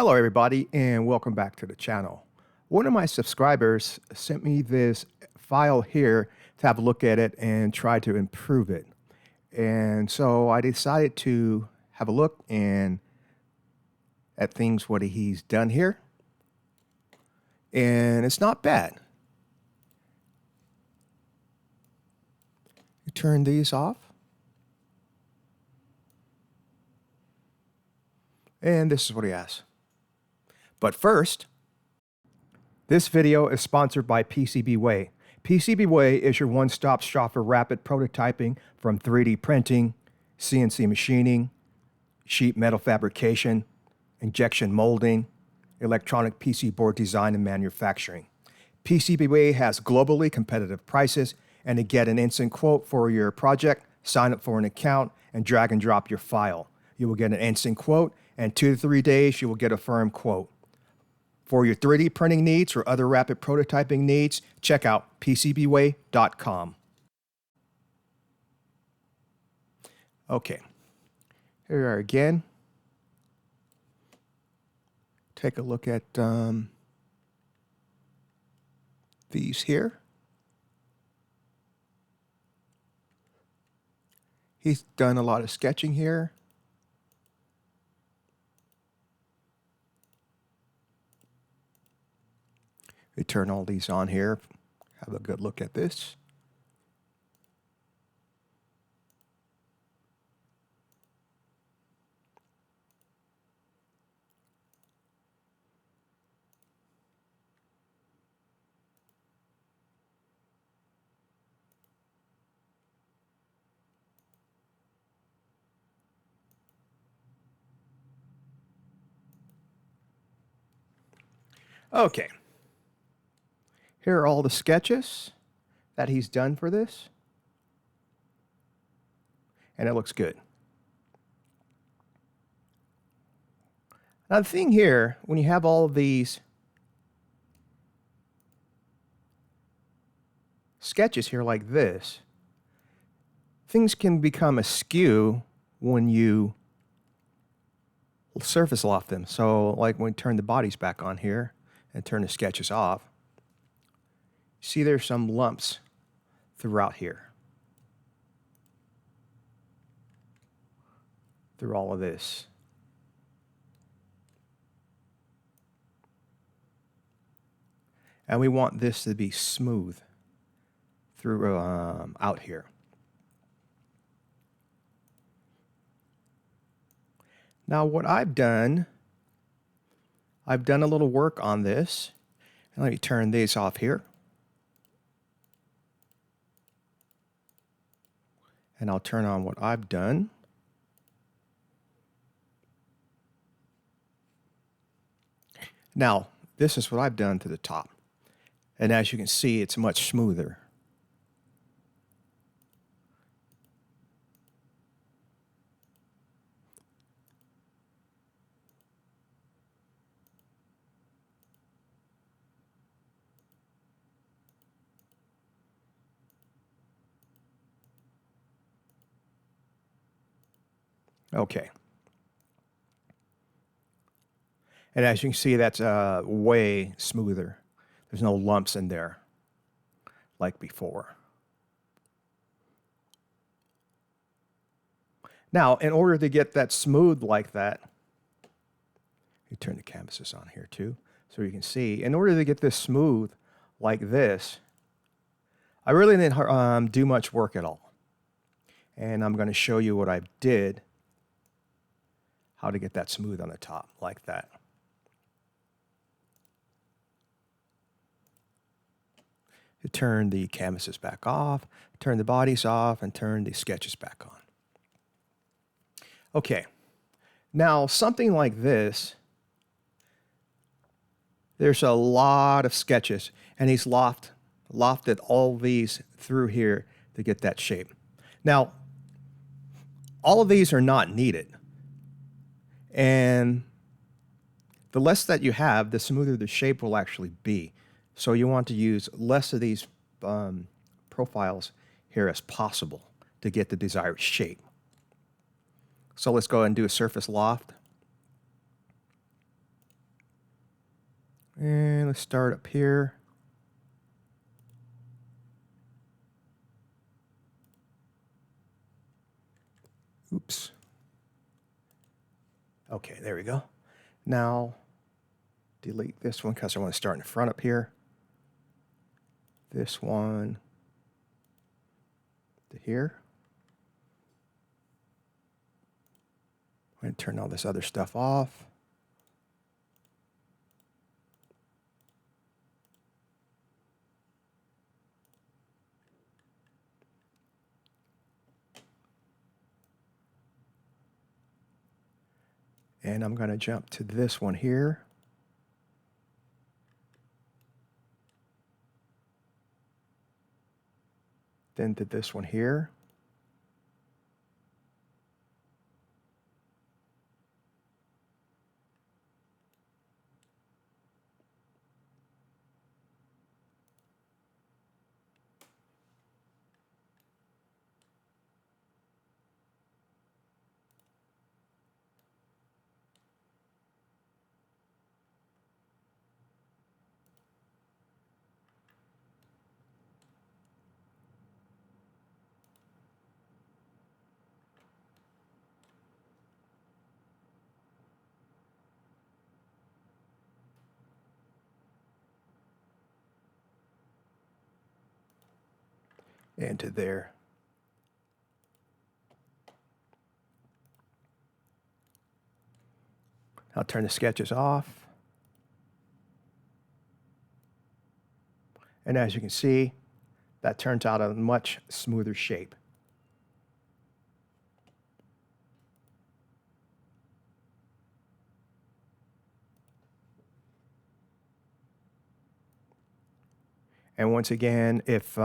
Hello everybody and welcome back to the channel. One of my subscribers sent me this file here to have a look at it and try to improve it. And so I decided to have a look at things what he's done here. And it's not bad. You turn these off. And this is what he has. But first, this video is sponsored by PCBWay. PCBWay is your one-stop shop for rapid prototyping from 3D printing, CNC machining, sheet metal fabrication, injection molding, electronic PC board design and manufacturing. PCBWay has globally competitive prices, and to get an instant quote for your project, sign up for an account and drag and drop your file. You will get an instant quote, and 2 to 3 days you will get a firm quote. For your 3D printing needs or other rapid prototyping needs, check out PCBWay.com. Okay, here we are again. Take a look at these here. He's done a lot of sketching here. We turn all these on here. Have a good look at this. Okay. Here are all the sketches that he's done for this. And it looks good. Now the thing here, when you have all of these sketches here like this, things can become askew when you surface loft them. So like when we turn the bodies back on here and turn the sketches off, see there's some lumps throughout here. Through all of this. And we want this to be smooth through out here. Now what I've done a little work on this. And let me turn these off here. And I'll turn on what I've done. Now, this is what I've done to the top. And as you can see, it's much smoother. Okay. And as you can see, that's way smoother. There's no lumps in there like before. Now, in order to get that smooth like that, you turn the canvases on here too, so you can see. In order to get this smooth like this, I really didn't do much work at all. And I'm going to show you what I did, how to get that smooth on the top like that. You turn the canvases back off, turn the bodies off, and turn the sketches back on. Okay, now something like this, there's a lot of sketches, and he's lofted all these through here to get that shape. Now, all of these are not needed. And the less that you have, the smoother the shape will actually be. So you want to use less of these profiles here as possible to get the desired shape. So let's go ahead and do a surface loft. And let's start up here. Oops. Okay, there we go. Now, delete this one because I want to start in the front up here. This one to here. I'm going to turn all this other stuff off. And I'm going to jump to this one here. Then to this one here. And to there. I'll turn the sketches off. And as you can see, that turns out a much smoother shape. And once again, if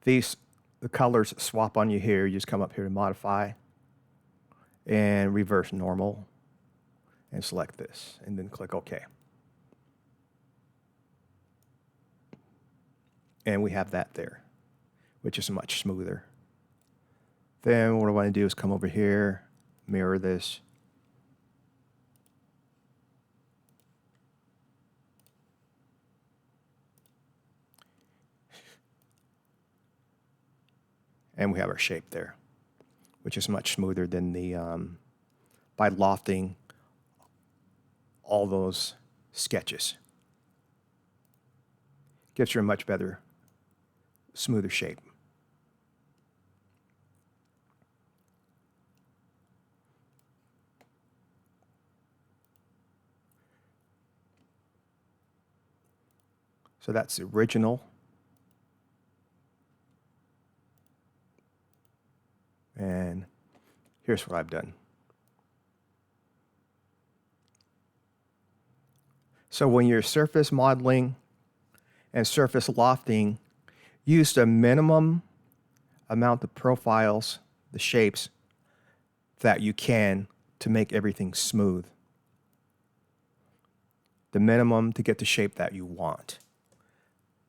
the colors swap on you here, you just come up here to modify and reverse normal and select this and then click OK. And we have that there, which is much smoother. Then what I want to do is come over here, mirror this. And we have our shape there, which is much smoother than the, by lofting all those sketches. Gives you a much better, smoother shape. So that's the original. And here's what I've done. So when you're surface modeling and surface lofting, use the minimum amount of profiles, the shapes, that you can to make everything smooth. The minimum to get the shape that you want.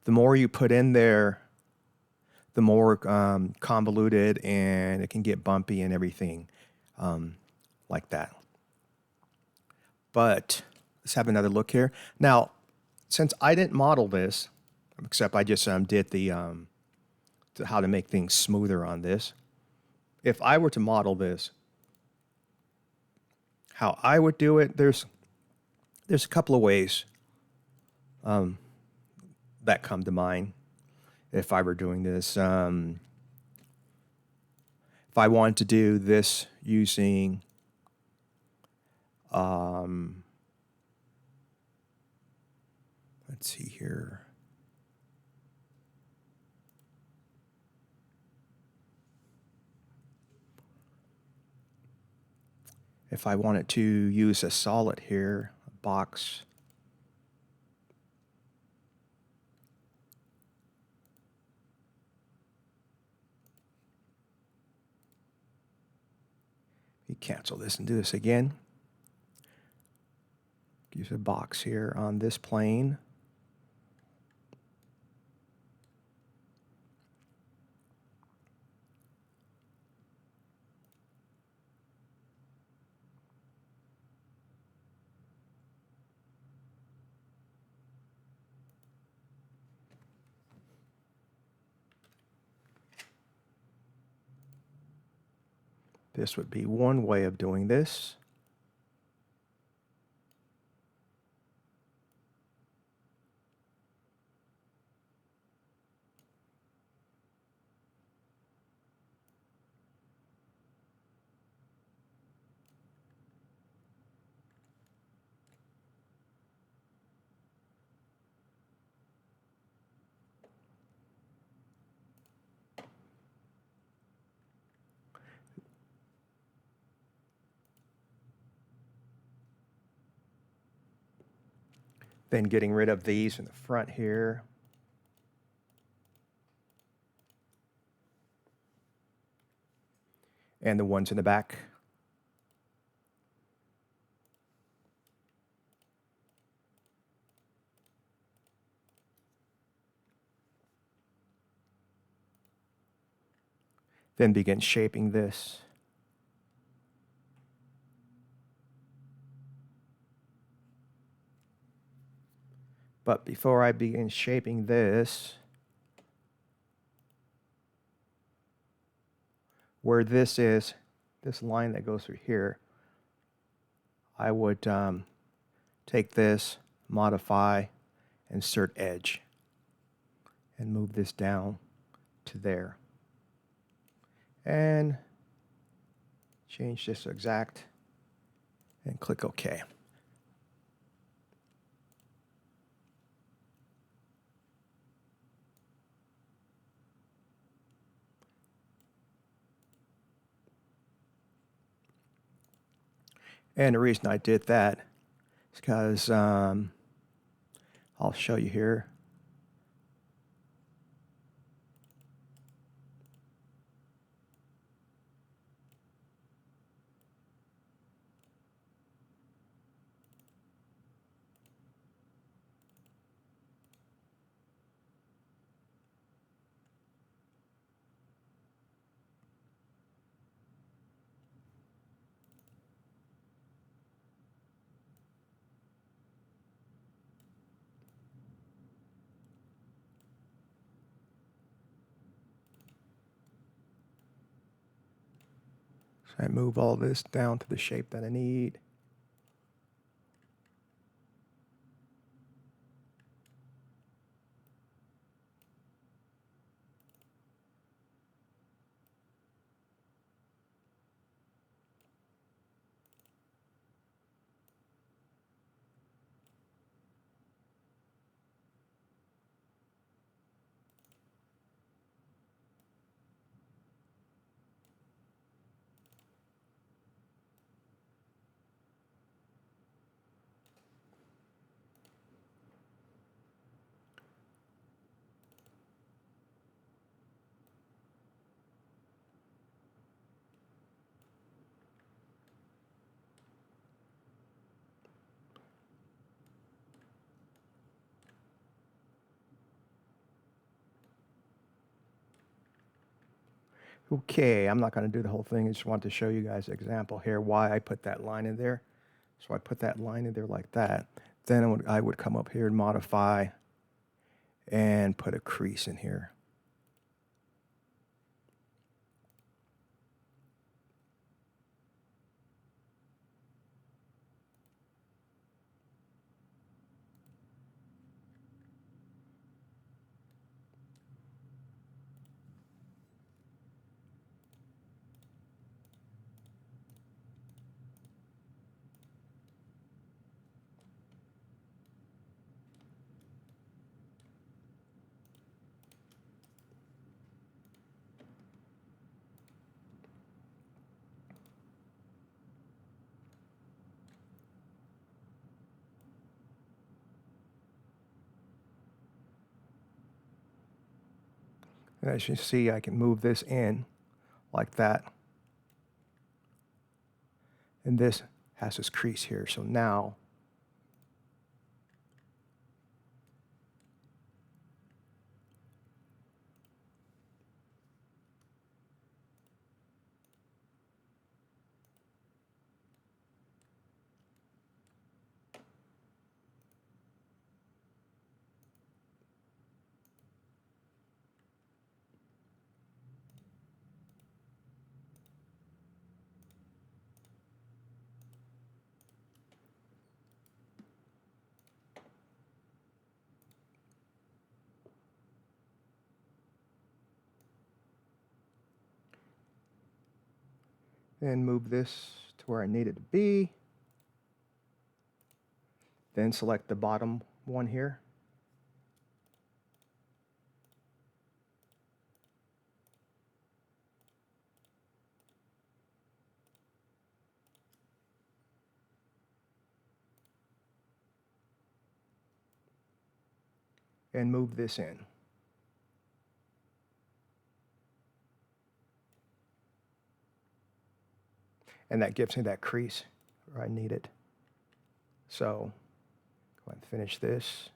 The more you put in there, the more convoluted and it can get bumpy and everything like that. But let's have another look here. Now, since I didn't model this, except I just did the how to make things smoother on this. If I were to model this, how I would do it, there's a couple of ways that come to mind. If I were doing this, if I wanted to do this using let's see here. If I wanted to use a solid here, a box, you cancel this and do this again. Use a box here on this plane. This would be one way of doing this. Then getting rid of these in the front here. And the ones in the back. Then begin shaping this. But before I begin shaping this, where this is, this line that goes through here, I would take this, modify, insert edge, and move this down to there. And change this to exact, and click OK. And the reason I did that is because I'll show you here. So I move all this down to the shape that I need. Okay, I'm not going to do the whole thing. I just want to show you guys an example here why I put that line in there. So I put that line in there like that. Then I would come up here and modify and put a crease in here. And as you see, I can move this in like that. And this has this crease here. So now Then move this to where I need it to be. Then select the bottom one here. And move this in. And that gives me that crease where I need it. So go ahead and finish this.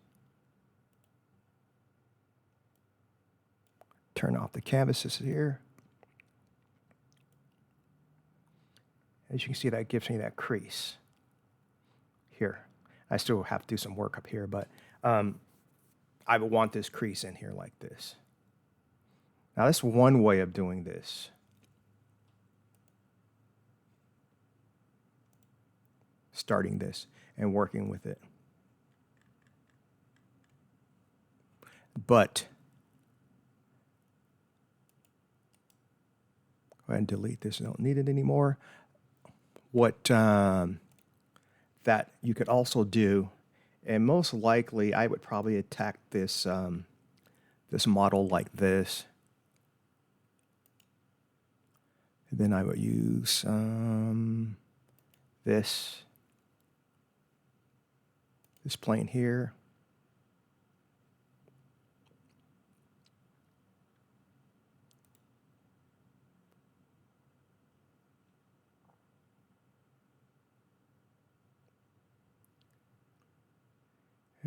Turn off the canvases here. As you can see, that gives me that crease here. I still have to do some work up here, but I would want this crease in here like this. Now, that's one way of doing this. Starting this and working with it. But go ahead and delete this. I don't need it anymore. What that you could also do, and most likely I would probably attack this this model like this. And then I would use this plane here.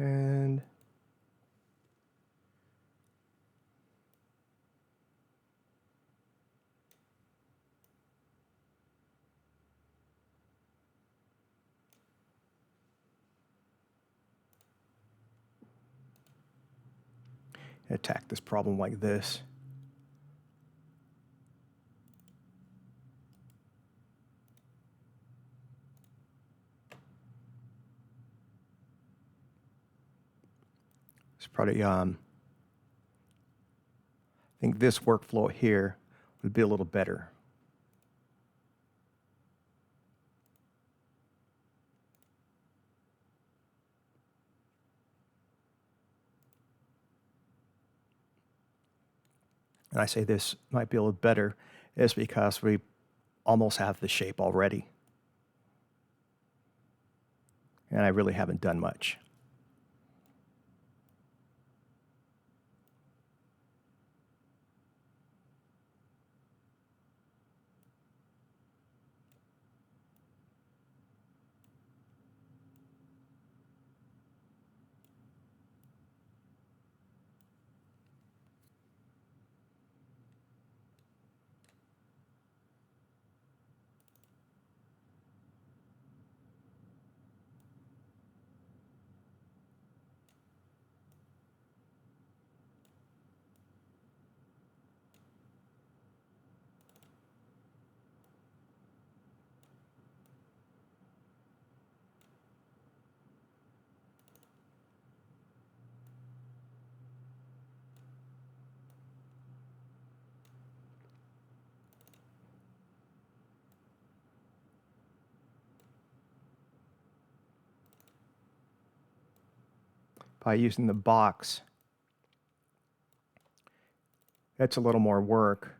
And attack this problem like this. It's probably I think this workflow here would be a little better. And I say this might be a little better is because we almost have the shape already. And I really haven't done much. By using the box, that's a little more work.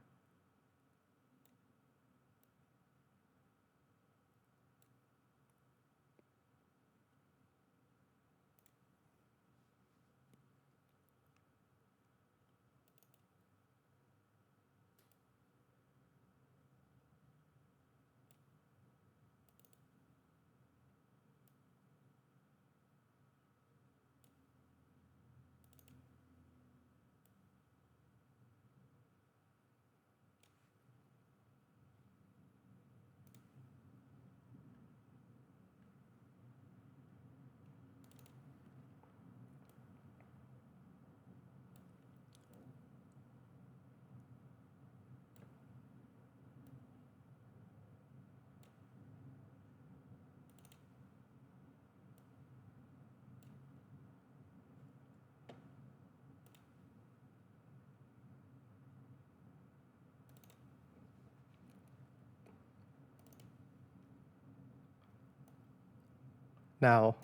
Now,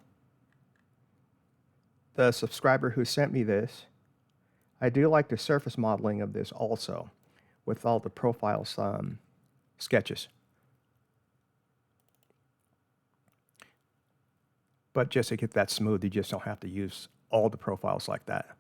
the subscriber who sent me this, I do like the surface modeling of this also, with all the profiles sketches. But just to get that smooth, you just don't have to use all the profiles like that.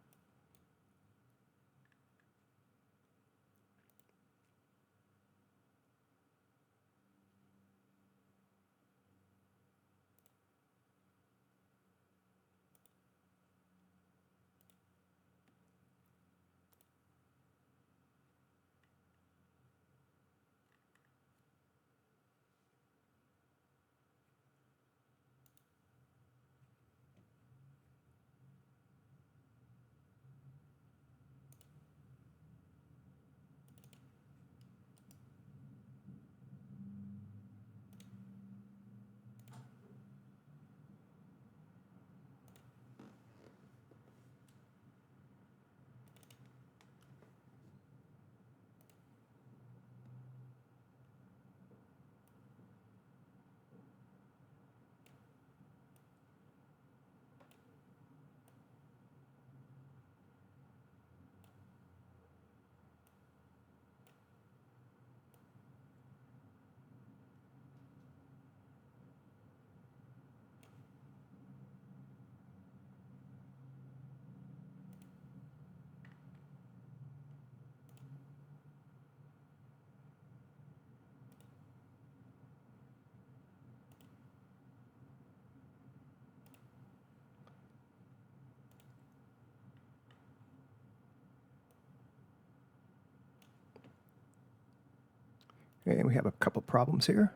And we have a couple problems here.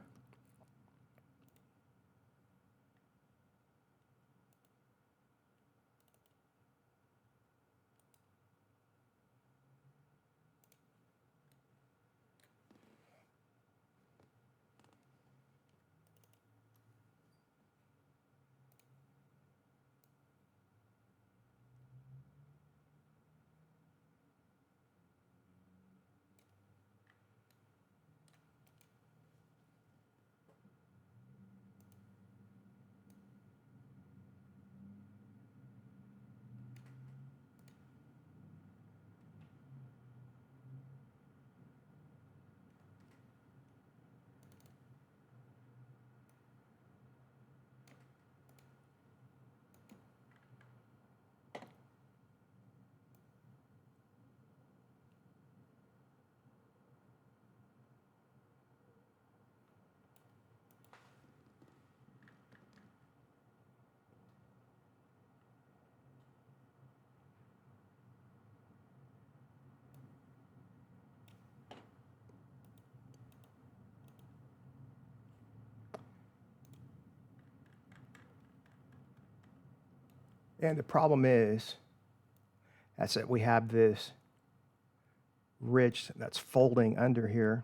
And the problem is that we have this ridge that's folding under here.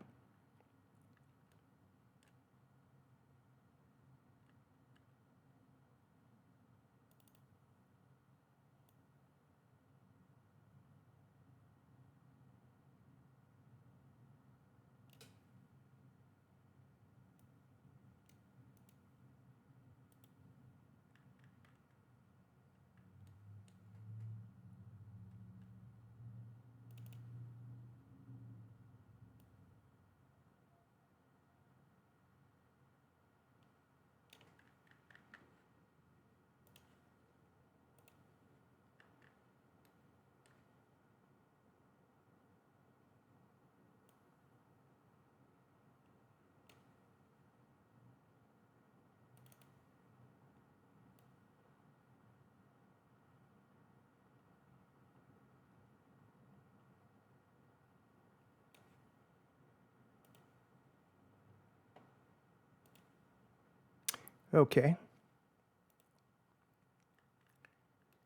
Okay.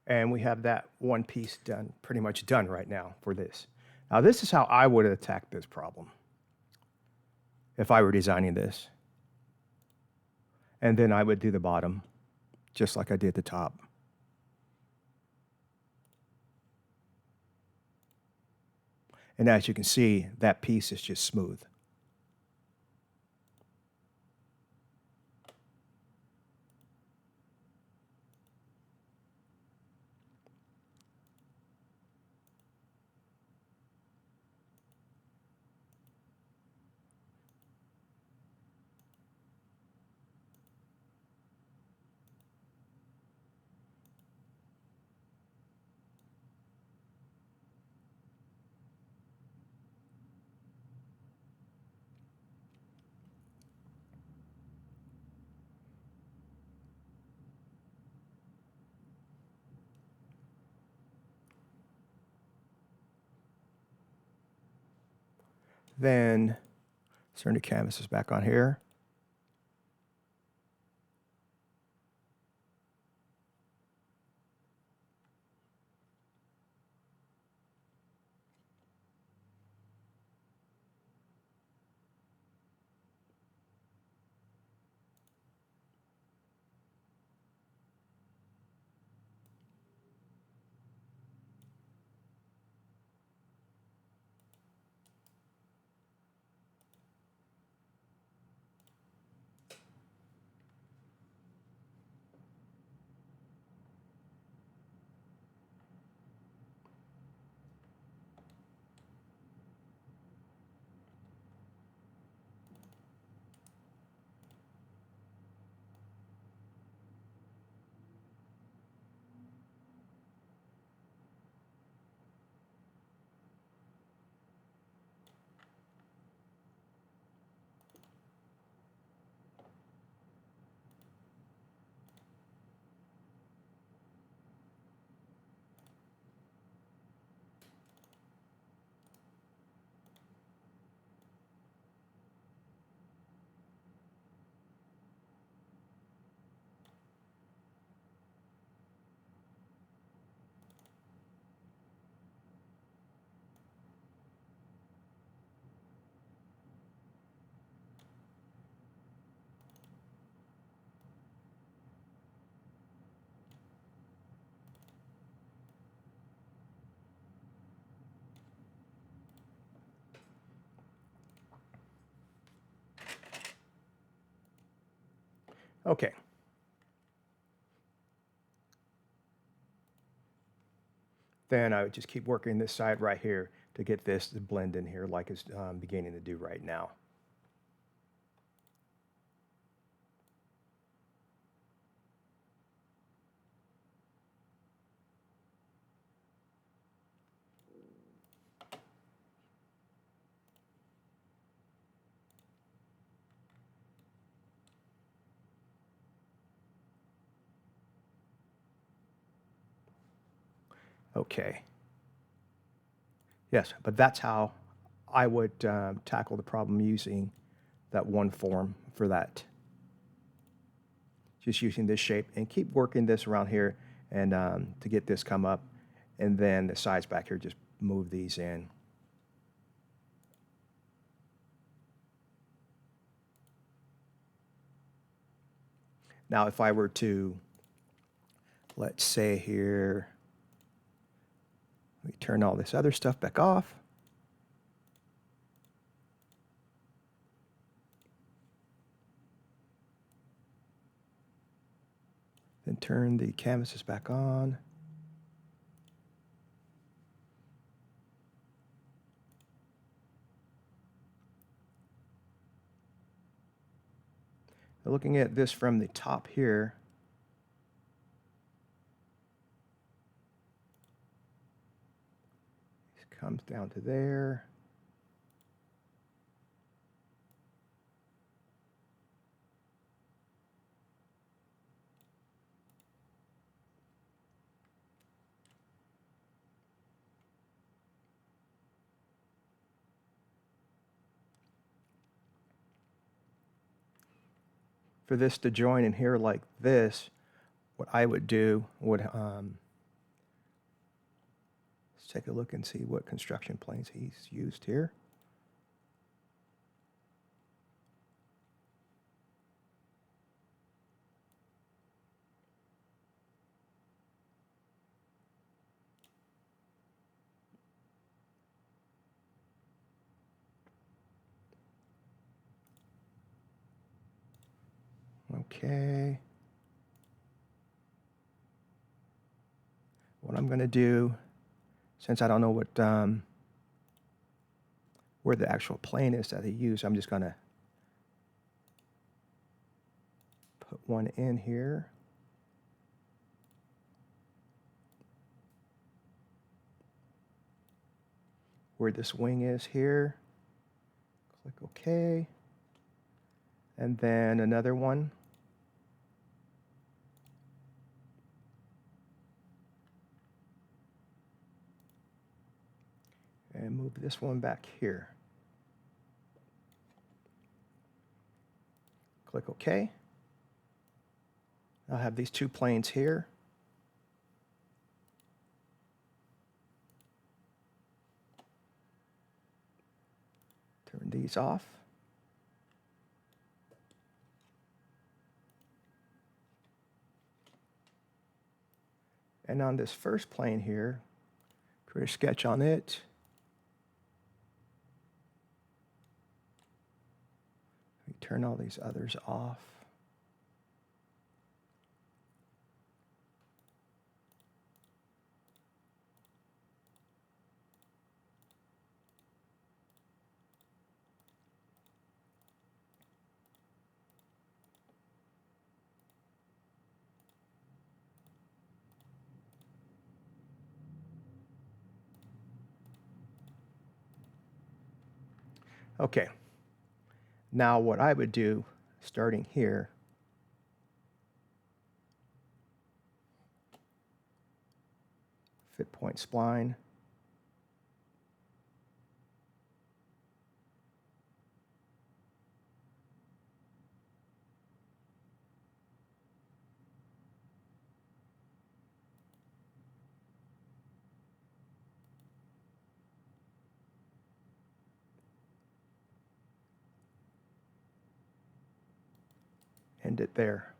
And we have that one piece done, pretty much done right now for this. Now, this is how I would attack this problem if I were designing this. And then I would do the bottom, just like I did the top. And as you can see, that piece is just smooth. Then turn the canvases back on here. Okay. Then I would just keep working this side right here to get this to blend in here like it's beginning to do right now. Okay. Yes, but that's how I would tackle the problem using that one form for that. Just using this shape and keep working this around here and to get this come up. And then the sides back here, just move these in. Now, if I were to, let's say here, let me turn all this other stuff back off. Then turn the canvases back on. Now, looking at this from the top here, it comes down to there. For this to join in here like this, what I would do would, let's take a look and see what construction planes he's used here. Okay. What I'm going to do, since I don't know what where the actual plane is that he used, I'm just going to put one in here. Where this wing is here. Click OK. And then another one. And move this one back here. Click OK. I'll have these two planes here. Turn these off. And on this first plane here, create a sketch on it. Turn all these others off. Okay. Now what I would do, starting here, fit point spline. End it there.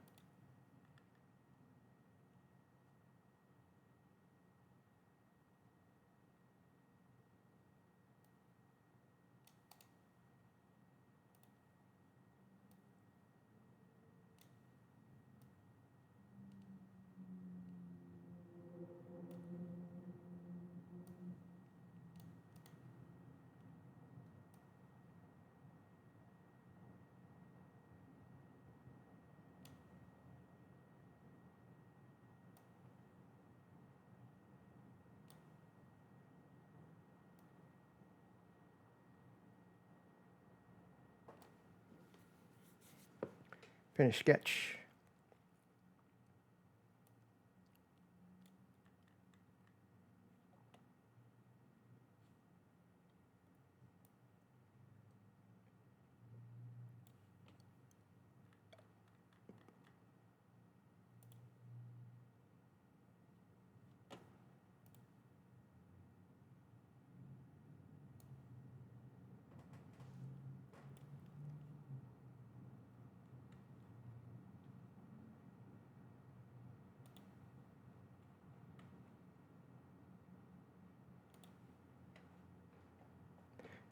Finish sketch.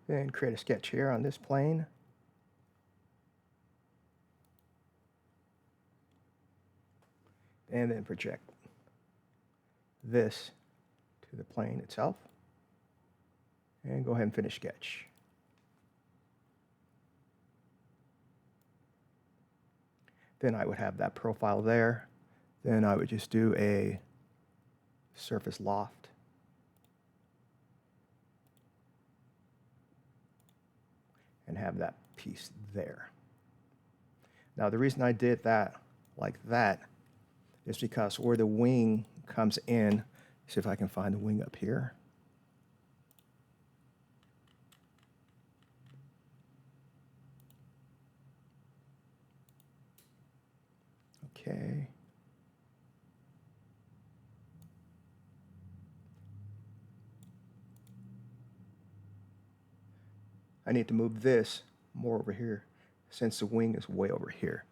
Then create a sketch here on this plane. And then project this to the plane itself. And go ahead and finish sketch. Then I would have that profile there. Then I would just do a surface loft. And have that piece there. Now the reason I did that like that is because where the wing comes in, see if I can find the wing up here. Okay. I need to move this more over here since the wing is way over here.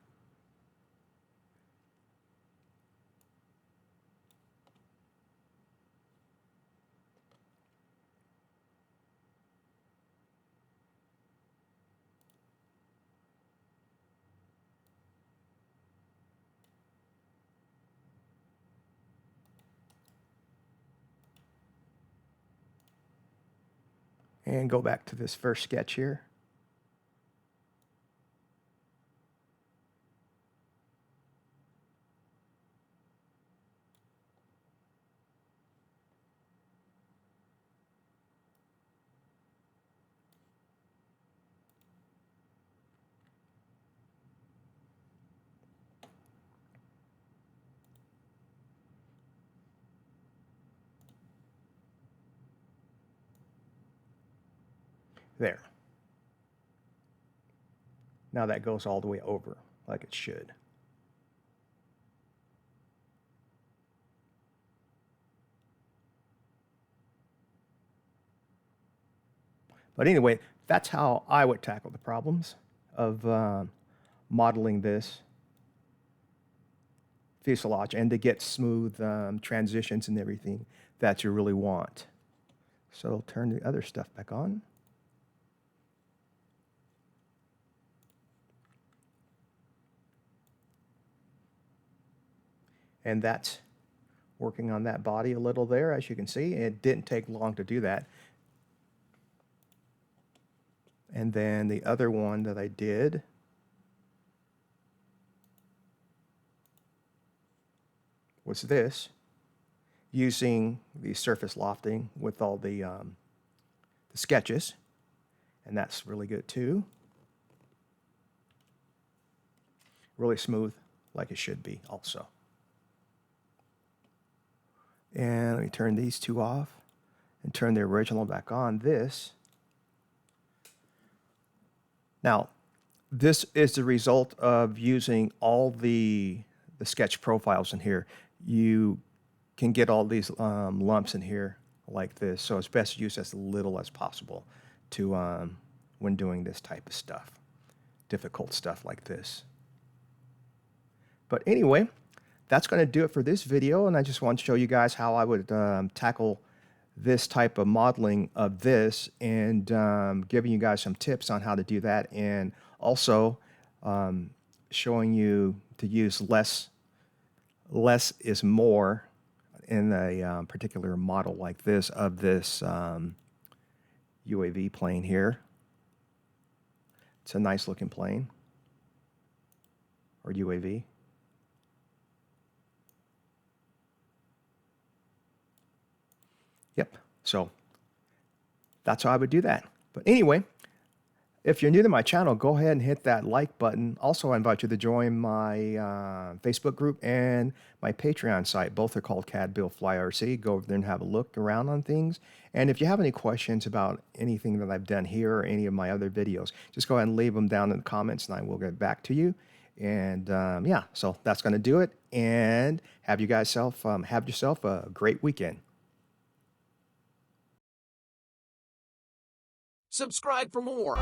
And go back to this first sketch here. There. Now that goes all the way over. like it should. But anyway, that's how I would tackle the problems of modeling this fuselage and to get smooth transitions and everything that you really want. So I'll turn the other stuff back on. And that's working on that body a little there, as you can see. It didn't take long to do that. And then the other one that I did was this, using the surface lofting with all the sketches. And that's really good too. Really smooth, like it should be also. And let me turn these two off and turn the original back on. Now, this is the result of using all the sketch profiles in here. You can get all these lumps in here like this, so it's best to use as little as possible to when doing this type of stuff, difficult stuff like this. But anyway, that's going to do it for this video, and I just want to show you guys how I would tackle this type of modeling of this, and giving you guys some tips on how to do that, and also showing you to use less is more in a particular model like this of this UAV plane here. It's a nice looking plane, or UAV. Yep, so that's how I would do that. But anyway, if you're new to my channel, go ahead and hit that like button. Also, I invite you to join my Facebook group and my Patreon site. Both are called CAD Build Fly RC. Go over there and have a look around on things. And if you have any questions about anything that I've done here or any of my other videos, just go ahead and leave them down in the comments and I will get back to you. And yeah, so that's going to do it. And have yourself a great weekend. Subscribe for more.